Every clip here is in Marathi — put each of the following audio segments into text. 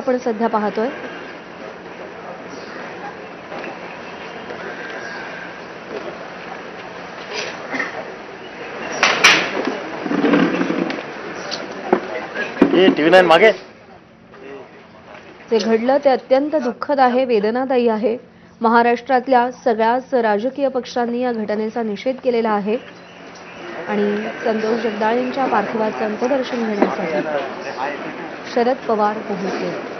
आपण सध्या पाहतोय। TV9 मागे जे घडलं ते अत्यंत दुःखद आहे, वेदनादायी आहे। महाराष्ट्रातल्या सगळ्याच राजकीय पक्षांनी या घटनेचा निषेध केलेला आहे आणि संतोष जगदाळेंच्या पार्थिवाचं अंत्यदर्शन घेण्यासाठी शरद पवार पोहोचले।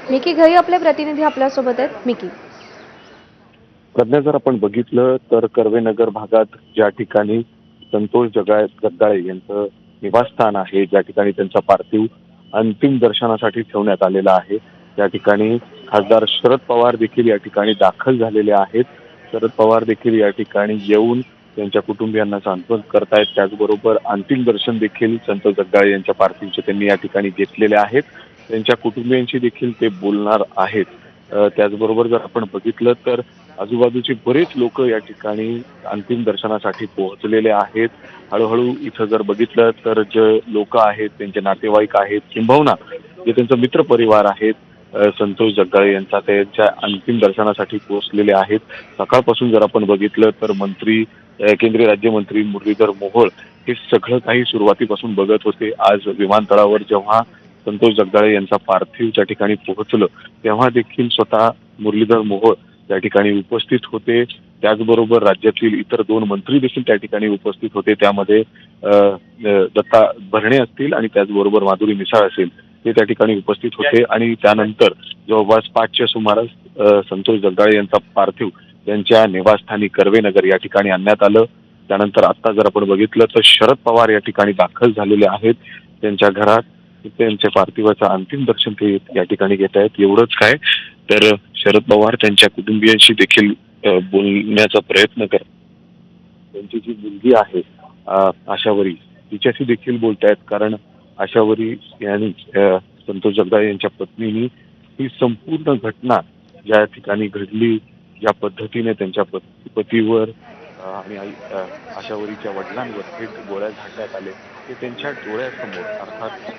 मिकी घई आपले प्रतिनिधी आपल्या सोबत आहेत। मिकी, सध्या जर आपण बघितलं तर कर्वेनगर भागात ज्या ठिकाणी संतोष जगदाळे यांचं निवासस्थान आहे, ज्या ठिकाणी त्यांचा पार्थिव अंतिम दर्शनासाठी ठेवण्यात आलेला आहे, त्या ठिकाणी खासदार शरद पवार देखील या ठिकाणी दाखल झालेले आहेत। शरद पवार देखील या ठिकाणी येऊन त्यांच्या कुटुंबियांना सांत्वन करतायत। त्याचबरोबर अंतिम दर्शन देखील संतोष जगदाळे यांच्या पार्थिवचे त्यांनी या ठिकाणी घेतलेले आहेत। त्यांच्या कुटुंबियांशी देखील ते बोलणार आहेत। त्याचबरोबर जर आपण बघितलं तर आजूबाजूचे बरेच लोक या ठिकाणी अंतिम दर्शनासाठी पोहोचलेले आहेत। हळूहळू इथं जर बघितलं तर जे लोक आहेत, त्यांचे नातेवाईक आहेत, किंबहुना जे त्यांचा मित्र परिवार आहेत, संतोष जगदाळे यांचा त्यांच्या अंतिम दर्शनासाठी पोहोचलेले आहेत। सकाळपासून जर आपण बघितलं तर केंद्रीय राज्यमंत्री मुरलीधर मोहोळ हे सगळं काही सुरुवातीपासून बघत होते। आज विमानतळावर जेव्हा संतोष जगदाळे यांचा पार्थिव त्या ठिकाणी पोहोचलं तेव्हा देखील स्वतः मुरलीधर मोहोळ त्या ठिकाणी उपस्थित होते। त्याचबरोबर राज्यातील इतर 2 मंत्री देखील त्या ठिकाणी उपस्थित होते। त्यामध्ये दत्ता भरणे असतील आणि त्याचबरोबर माधुरी मिसाळ असेल, ते त्या ठिकाणी उपस्थित होते। आणि त्यानंतर जवळपास 5च्या सुमारास संतोष जगदाळे यांचा पार्थिव त्यांच्या निवासस्थानी कर्वेनगर या ठिकाणी आणण्यात आलं। त्यानंतर आता जर आपण बघितलं तर शरद पवार या ठिकाणी दाखल झालेले आहेत त्यांच्या घरात। त्यांच्या पार्थिवाचं अंतिम दर्शन ते या ठिकाणी घेत आहेत। एवढंच काय तर शरद पवार त्यांच्या कुटुंबियांशी देखील बोलण्याचा प्रयत्न करतात। त्यांची जी मुलगी आहे आशावरी, तिच्याशी देखील बोलतायत, कारण आशावरी यांनी संतोष जगदाळे यांच्या पत्नीनी ही संपूर्ण घटना ज्या ठिकाणी घडली, ज्या पद्धतीने त्यांच्या पतीवर आणि आशावरीच्या वडिलांवर थेट गोळ्या झाडण्यात आले, ते त्यांच्या डोळ्यासमोर अर्थात